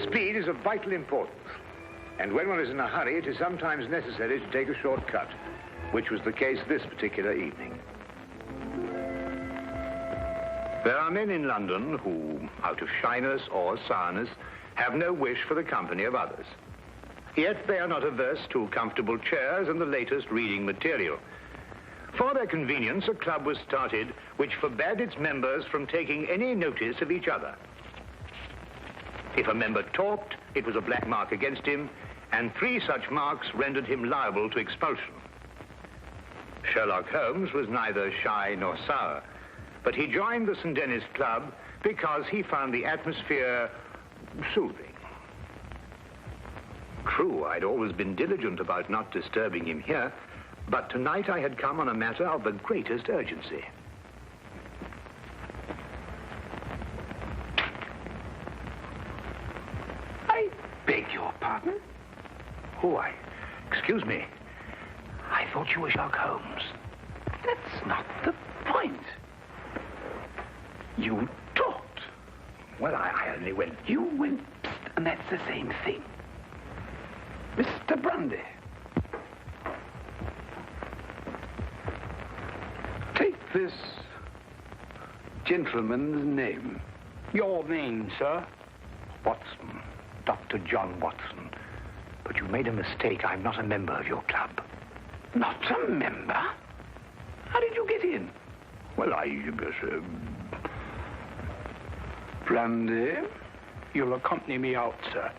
Speed is of vital importance. And when one is in a hurry, it is sometimes necessary to take a shortcut, which was the case this particular evening. There are men in London who, out of shyness or sourness, have no wish for the company of others. Yet they are not averse to comfortable chairs and the latest reading material. For their convenience, a club was started which forbade its members from taking any notice of each other. If a member talked, it was a black mark against him, and 3 such marks rendered him liable to expulsion. Sherlock Holmes was neither shy nor sour, but he joined the St. Denis Club because he found the atmosphere soothing. True, I'd always been diligent about not disturbing him here, but tonight I had come on a matter of the greatest urgency. I beg your pardon? Oh, excuse me. I thought you were Sherlock Holmes. That's not the point. You talked. Well, I only went... You went, psst, and that's the same thing. Mr. Grundy. Take this gentleman's name. Your name, sir? Watson. Dr. John Watson. But you made a mistake. I'm not a member of your club. Not a member? How did you get in? Well, Grundy? You'll accompany me out, sir.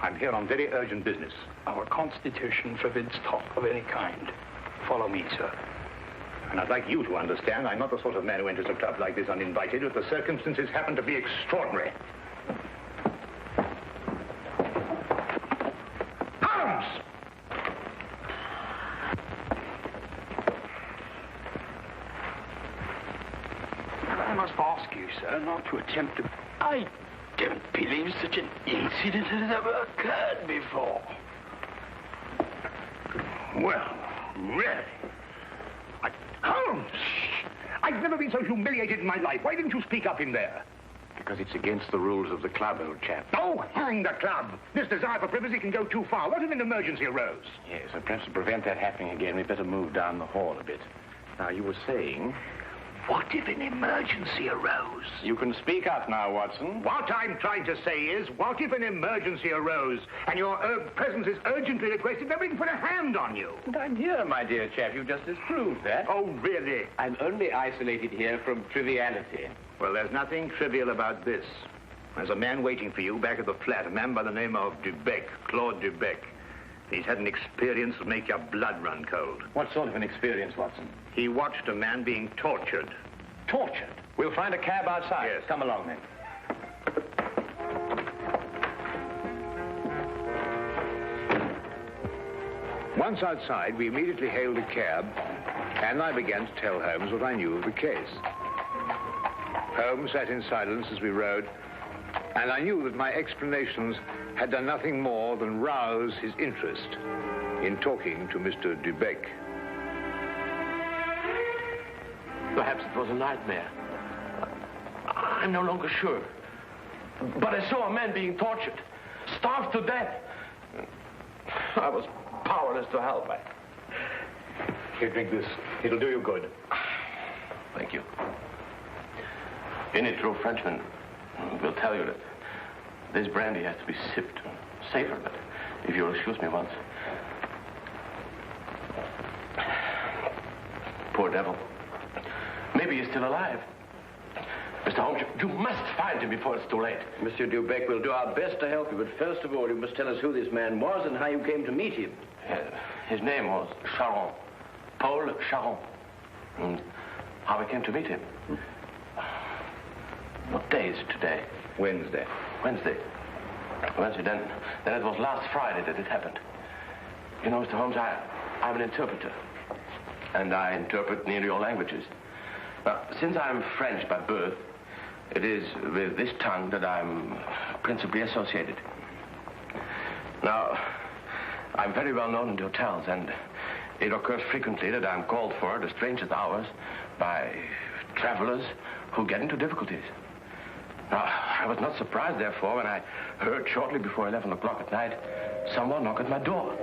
I'm here on very urgent business. Our constitution forbids talk of any kind. Follow me, sir. And I'd like you to understand I'm not the sort of man who enters a club like this uninvited, but the circumstances happen to be extraordinary. Holmes! I must ask you, sir, not to attempt to... I don't believe such an incident has ever occurred before. Well, really? Holmes! I've never been so humiliated in my life. Why didn't you speak up in there? Because it's against the rules of the club, old chap. Oh, hang the club! This desire for privacy can go too far. What if an emergency arose? Yes, and perhaps to prevent that happening again, we'd better move down the hall a bit. Now, you were saying... What if an emergency arose? You can speak up now, Watson. What I'm trying to say is, what if an emergency arose and your presence is urgently requested? Nobody can put a hand on you. And I'm here, my dear chap. You've just disproved that. Oh, really? I'm only isolated here from triviality. Well, there's nothing trivial about this. There's a man waiting for you back at the flat, a man by the name of Dubec, Claude Dubec. He's had an experience that make your blood run cold. What sort of an experience, Watson? He watched a man being tortured. Tortured? We'll find a cab outside. Yes. Come along, then. Once outside, we immediately hailed a cab, and I began to tell Holmes what I knew of the case. Holmes sat in silence as we rode, and I knew that my explanations had done nothing more than rouse his interest in talking to Mr. Dubec. Perhaps it was a nightmare. I'm no longer sure. But I saw a man being tortured, starved to death. I was powerless to help. Here, drink this. It'll do you good. Thank you. Any true Frenchman will tell you that this brandy has to be sipped safer, but if you'll excuse me once. Poor devil. Maybe he's still alive. Mr. Holmes, you must find him before it's too late. Monsieur Dubec, we'll do our best to help you, but first of all, you must tell us who this man was and how you came to meet him. His name was Charon. Paul Charon. And how we came to meet him. What day is it today? Wednesday. Wednesday. Then it was last Friday that it happened. You know, Mr. Holmes, I'm an interpreter. And I interpret nearly all languages. Now, since I'm French by birth, it is with this tongue that I'm principally associated. Now, I'm very well known in the hotels, and it occurs frequently that I'm called for at the strangest hours by travelers who get into difficulties. Now, I was not surprised, therefore, when I heard shortly before 11 o'clock at night someone knock at my door.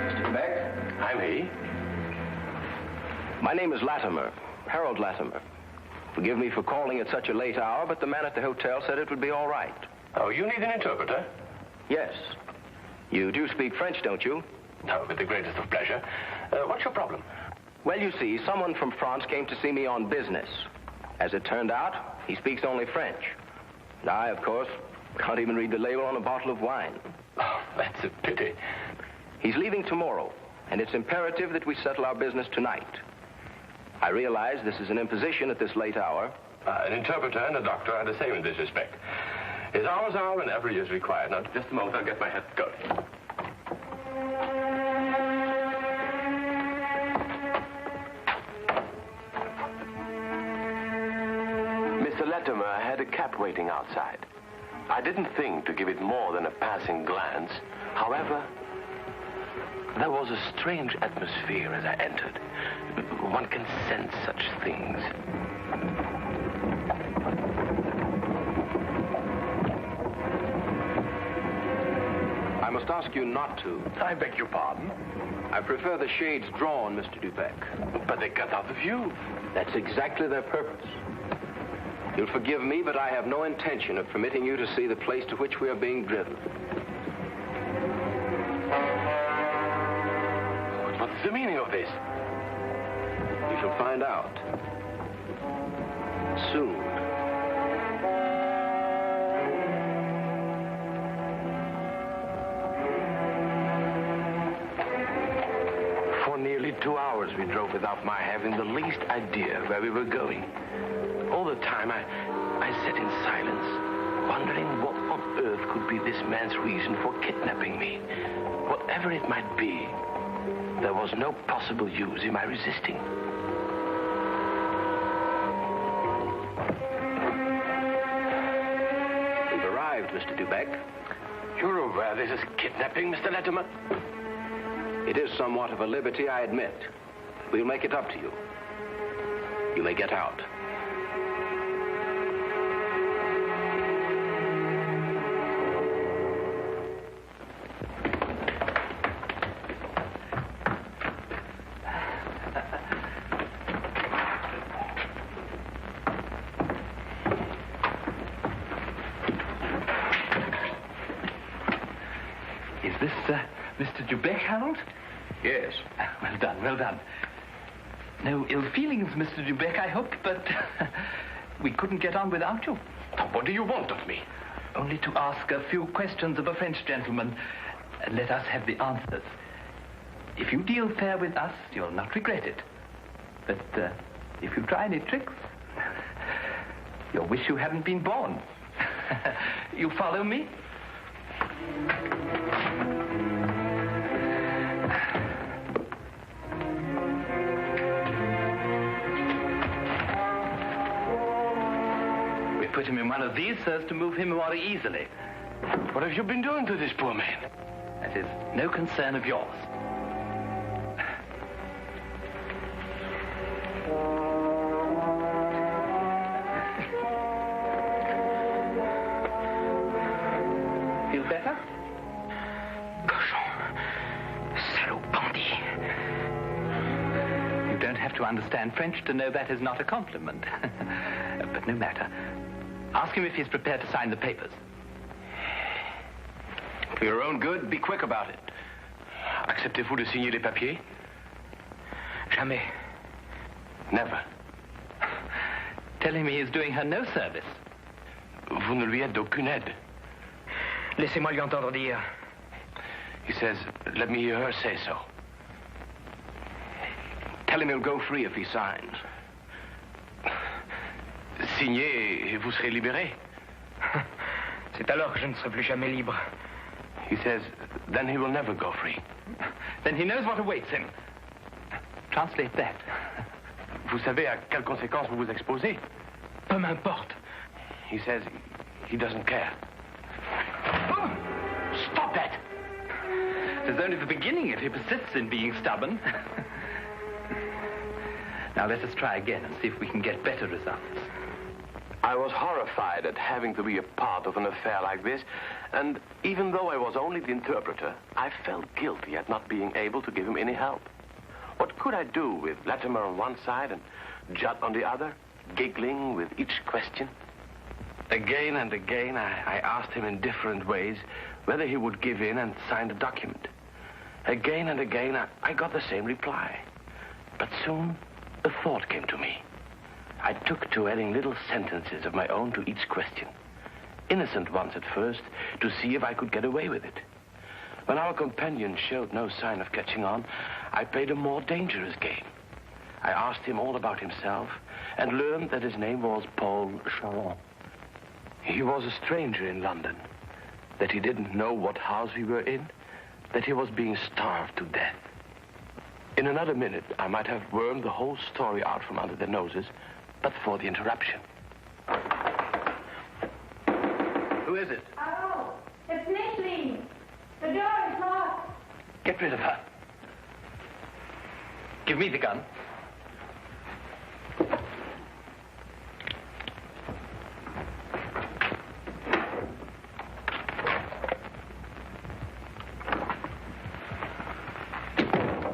Mr. Dubec? I'm he. My name is Lattimer, Harold Lattimer. Forgive me for calling at such a late hour, but the man at the hotel said it would be all right. Oh, you need an interpreter? Yes. You do speak French, don't you? No, with the greatest of pleasure. What's your problem? Well, you see, someone from France came to see me on business. As it turned out, he speaks only French. And I, of course, can't even read the label on a bottle of wine. Oh, that's a pity. He's leaving tomorrow, and it's imperative that we settle our business tonight. I realize this is an imposition at this late hour. An interpreter and a doctor are the same in this respect. His hours are whenever he is required. Now, just a moment, I'll get my hat going. Mr. Lattimer had a cab waiting outside. I didn't think to give it more than a passing glance. However, there was a strange atmosphere as I entered. One can sense such things. I must ask you not to. I beg your pardon? I prefer the shades drawn, Mr. Dubec. But they cut out the view. That's exactly their purpose. You'll forgive me, but I have no intention of permitting you to see the place to which we are being driven. What's the meaning of this? You shall find out. Soon. For nearly 2 hours we drove without my having the least idea where we were going. All the time I sat in silence, wondering what on earth could be this man's reason for kidnapping me. Whatever it might be, there was no possible use in my resisting. We've arrived, Mr. Dubec. You're aware this is kidnapping, Mr. Lattimer? It is somewhat of a liberty, I admit. We'll make it up to you. You may get out. Mr. Dubec, Harold? Yes. Well done, well done. No ill feelings, Mr. Dubec, I hope, but we couldn't get on without you. What do you want of me? Only to ask a few questions of a French gentleman, and let us have the answers. If you deal fair with us, you'll not regret it. But if you try any tricks, you'll wish you hadn't been born. You follow me? We put him in one of these so as to move him more easily. What have you been doing to this poor man? That is no concern of yours. Feel better? Cochon. Salaud bandit. You don't have to understand French to know that is not a compliment. But no matter. Ask him if he's prepared to sign the papers. For your own good, be quick about it. Acceptez-vous de signer les papiers? Jamais. Never. Tell him he is doing her no service. Vous ne lui êtes d'aucune aide. Laissez-moi lui entendre dire. He says, let me hear her say so. Tell him he'll go free if he signs. Signez et vous serez libéré. C'est alors que je ne serai plus jamais libre. He says, then he will never go free. Then he knows what awaits him. Translate that. Vous savez à quelles conséquences vous vous exposez? Peu m'importe. He says he doesn't care. Stop that! It is only the beginning if he persists in being stubborn. Now let us try again and see if we can get better results. I was horrified at having to be a part of an affair like this, and even though I was only the interpreter, I felt guilty at not being able to give him any help. What could I do with Lattimer on one side and Judd on the other, giggling with each question? Again and again, I asked him in different ways whether he would give in and sign the document. Again and again, I got the same reply. But soon, a thought came to me. I took to adding little sentences of my own to each question. Innocent ones at first, to see if I could get away with it. When our companion showed no sign of catching on, I played a more dangerous game. I asked him all about himself and learned that his name was Paul Charron. He was a stranger in London, that he didn't know what house we were in, that he was being starved to death. In another minute, I might have wormed the whole story out from under their noses, but for the interruption. Who is it? Oh, it's Nickling. The door is locked. Get rid of her. Give me the gun.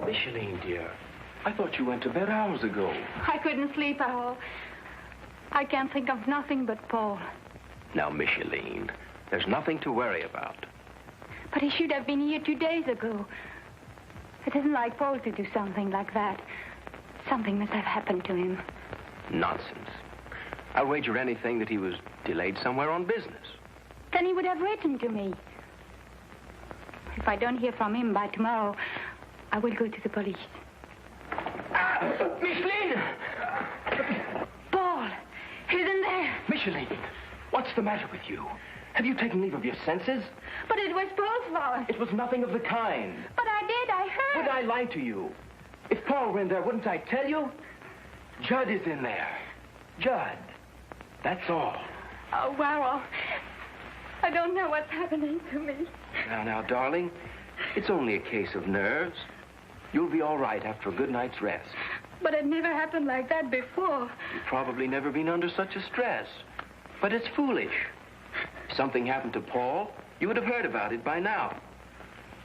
Micheline, dear, I thought you went to bed hours ago. I couldn't sleep at all. I can't think of nothing but Paul. Now, Micheline, there's nothing to worry about. But he should have been here 2 days ago. It isn't like Paul to do something like that. Something must have happened to him. Nonsense. I'll wager anything that he was delayed somewhere on business. Then he would have written to me. If I don't hear from him by tomorrow, I will go to the police. Micheline! Paul! He's in there! Micheline, what's the matter with you? Have you taken leave of your senses? But it was Paul's fault. It was nothing of the kind. But I did. I heard. Would I lie to you? If Paul were in there, wouldn't I tell you? Judd is in there. Judd. That's all. Oh, well, I don't know what's happening to me. Now, darling, it's only a case of nerves. You'll be all right after a good night's rest. But it never happened like that before. You've probably never been under such a stress. But it's foolish. If something happened to Paul, you would have heard about it by now.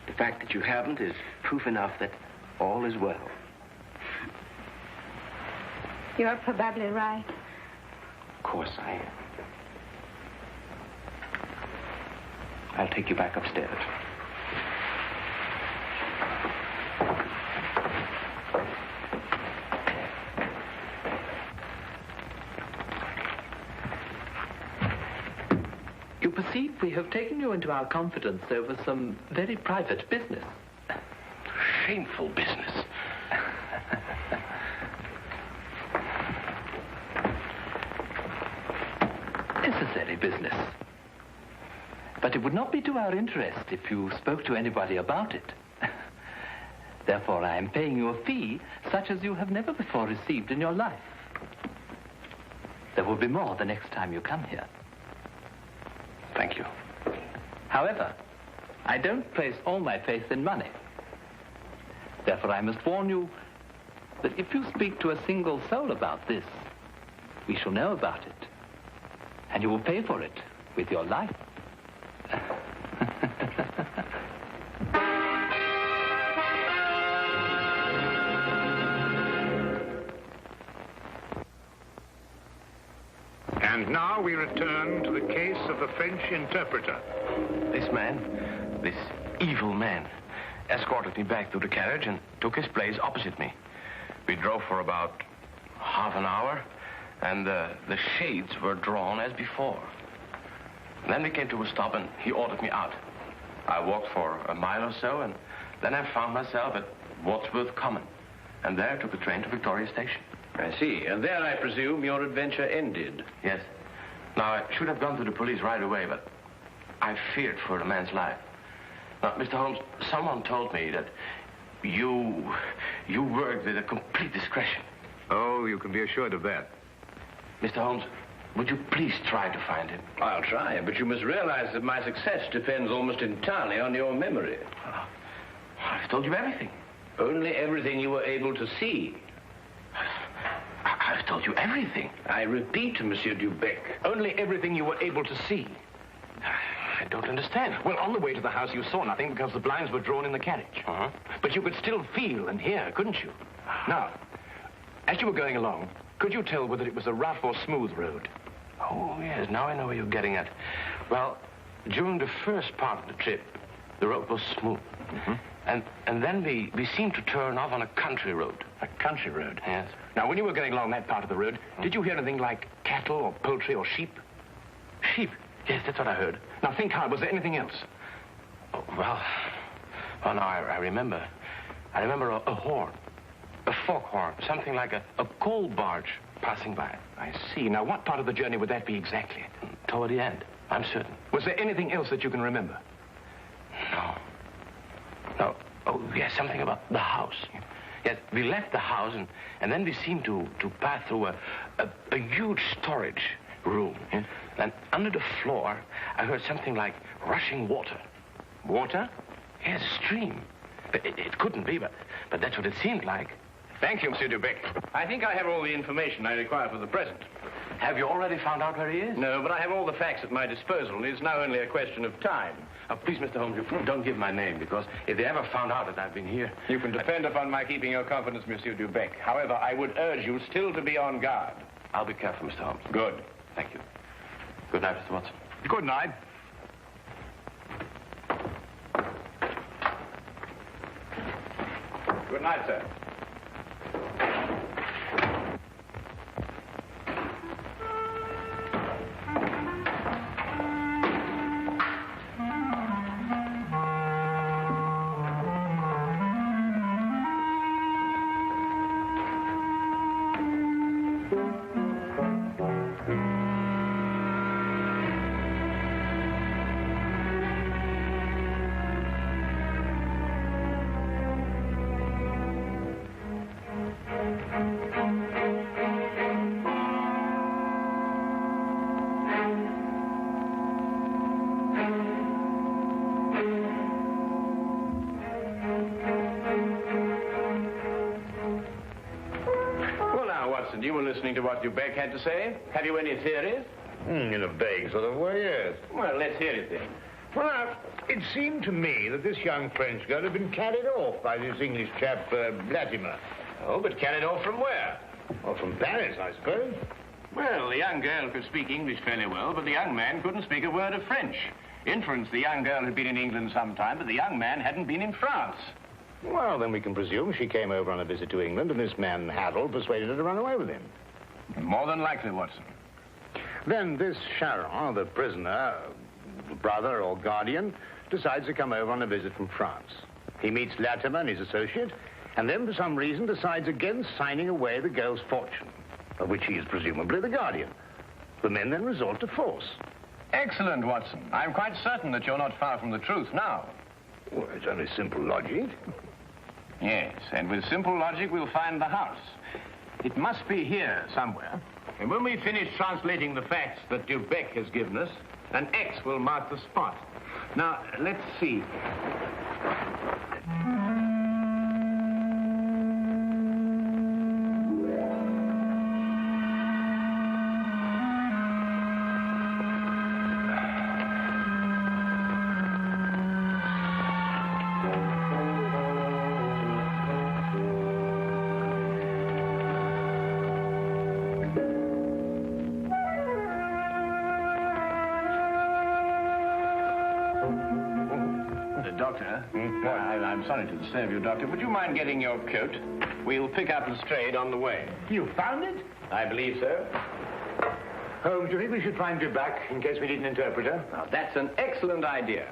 The fact that you haven't is proof enough that all is well. You're probably right. Of course I am. I'll take you back upstairs. You perceive we have taken you into our confidence over some very private business. Shameful business. Necessary business. But it would not be to our interest if you spoke to anybody about it. Therefore, I am paying you a fee such as you have never before received in your life. There will be more the next time you come here. Thank you. However, I don't place all my faith in money. Therefore, I must warn you that if you speak to a single soul about this, we shall know about it. And you will pay for it with your life. And now we return to the case of the French interpreter. This man, this evil man, escorted me back to the carriage and took his place opposite me. We drove for about half an hour, and the shades were drawn as before. Then we came to a stop, and he ordered me out. I walked for a mile or so, and then I found myself at Wadsworth Common, and there took a train to Victoria Station. I see. And there, I presume, your adventure ended. Yes. Now, I should have gone to the police right away, but I feared for the man's life. Now, Mr. Holmes, someone told me that you worked with a complete discretion. Oh, you can be assured of that. Mr. Holmes, would you please try to find him? I'll try, but you must realize that my success depends almost entirely on your memory. I've told you everything. Only everything you were able to see. I've told you everything. I repeat, Monsieur Dubec, only everything you were able to see. I don't understand. Well, on the way to the house, you saw nothing because the blinds were drawn in the carriage. Uh-huh. But you could still feel and hear, couldn't you? Now, as you were going along, could you tell whether it was a rough or smooth road? Oh, yes, now I know where you're getting at. Well, during the first part of the trip, the road was smooth. Mm-hmm. And then we seemed to turn off on a country road. A country road? Yes. Now, when you were going along that part of the road, did you hear anything like cattle or poultry or sheep? Sheep? Yes, that's what I heard. Now, think hard. Was there anything else? Oh, well, now I remember. I remember a horn, a foghorn, something like a coal barge passing by. I see. Now, what part of the journey would that be exactly? Toward the end, I'm certain. Was there anything else that you can remember? No. Oh, yes, something about the house. Yes, we left the house, and then we seemed to pass through a huge storage room. Yeah. And under the floor, I heard something like rushing water. Water? Yes, a stream. It couldn't be, but that's what it seemed like. Thank you, Monsieur Dubec. I think I have all the information I require for the present. Have you already found out where he is? No, but I have all the facts at my disposal. It's now only a question of time. Please, Mr. Holmes, you don't give my name, because if they ever found out that I've been here... You can depend upon my keeping your confidence, Monsieur Dubec. However, I would urge you still to be on guard. I'll be careful, Mr. Holmes. Good. Thank you. Good night, Mr. Watson. Good night. Good night, sir. You were listening to what Dubec had to say. Have you any theories? In a vague sort of way, yes. Well, let's hear it then. Well, it seemed to me that this young French girl had been carried off by this English chap, Lattimer. Oh, but carried off from where? Or from Paris, I suppose. Well, the young girl could speak English fairly well, but the young man couldn't speak a word of French. Inference, the young girl had been in England some time, but the young man hadn't been in France. Well, then we can presume she came over on a visit to England, and this man, Harold, persuaded her to run away with him. More than likely, Watson. Then this Charon, the prisoner, brother or guardian, decides to come over on a visit from France. He meets Lattimer and his associate, and then for some reason decides against signing away the girl's fortune, of which he is presumably the guardian. The men then resort to force. Excellent, Watson. I'm quite certain that you're not far from the truth now. Well, it's only simple logic. Yes, and with simple logic, we'll find the house. It must be here somewhere. And when we finish translating the facts that Dubec has given us, an X will mark the spot. Now, let's see. Doctor, I'm sorry to disturb you, Doctor. Would you mind getting your coat? We'll pick up Lestrade on the way. You found it? I believe so. Holmes, do you think we should find Dubec in case we need an interpreter? Now, that's an excellent idea.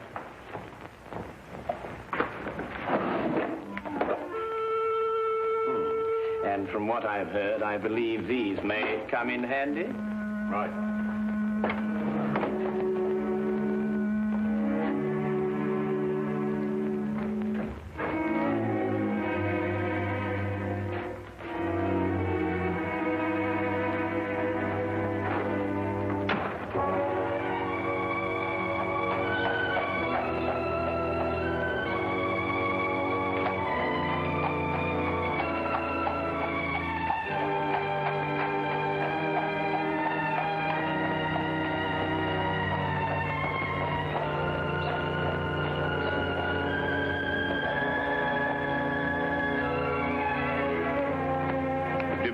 And from what I've heard, I believe these may come in handy. Right.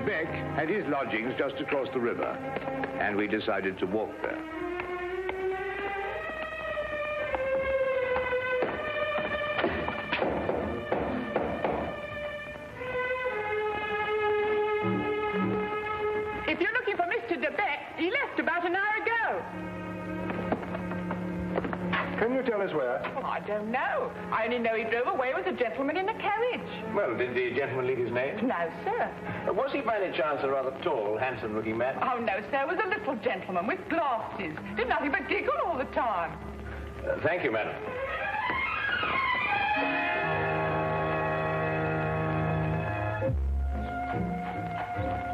Dubec had his lodgings just across the river, and we decided to walk there. If you're looking for Mr. Dubec, he left about an hour ago. Can you tell us where? Oh, I don't know. I only know he drove away with a gentleman in a carriage. Well, did the gentleman leave his name? No, sir. Was he by any chance a rather tall, handsome-looking man? Oh, no, sir. It was a little gentleman with glasses. Did nothing but giggle all the time. Thank you, madam.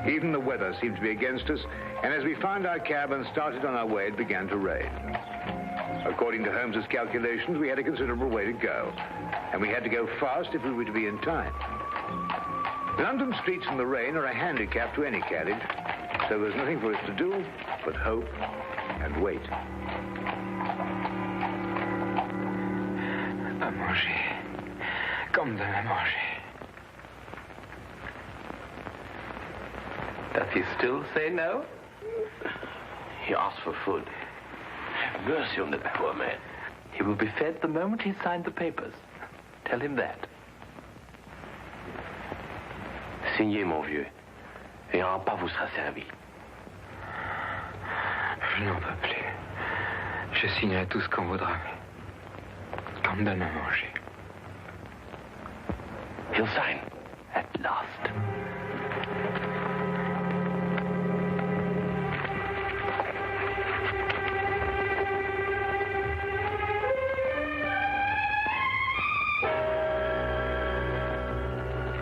Even the weather seemed to be against us, and as we found our cab and started on our way, it began to rain. According to Holmes's calculations, we had a considerable way to go, and we had to go fast if we were to be in time. London streets in the rain are a handicap to any carriage, so there's nothing for us to do but hope and wait. À manger. Comme de la manger. Does he still say no? He asked for food. Have mercy on that poor man. He will be fed the moment he signed the papers. Tell him that. Signez, mon vieux, et un repas vous sera servi. Je n'en peux plus. Je signerai tout ce qu'on voudra. Qu'on me donne à manger. He'll sign. At last.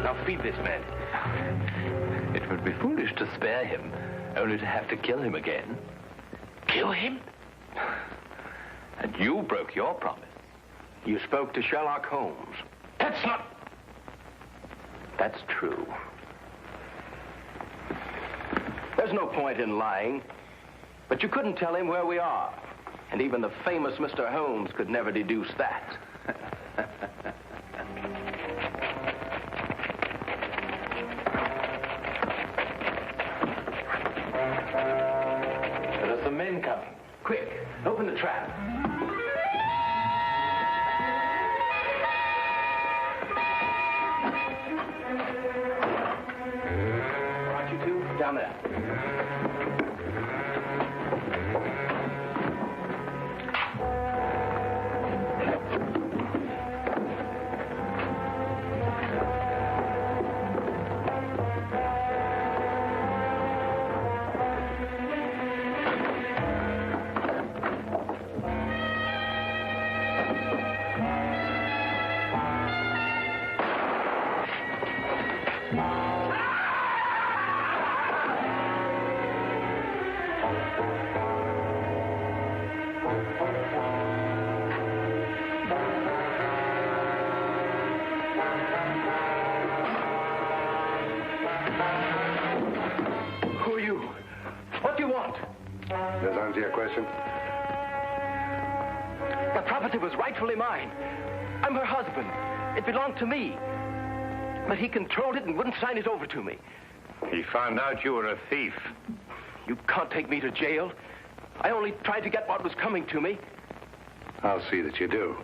Now feed this man. It would be foolish to spare him, only to have to kill him again. Kill him? And you broke your promise. You spoke to Sherlock Holmes. That's not... That's true. There's no point in lying, but you couldn't tell him where we are. And even the famous Mr. Holmes could never deduce that. There's some men coming. Quick, open the trap. Right, you two, down there. Who are you? What do you want? Does that answer your question? The property was rightfully mine. I'm her husband. It belonged to me. But he controlled it and wouldn't sign it over to me. He found out you were a thief. You can't take me to jail. I only tried to get what was coming to me. I'll see that you do.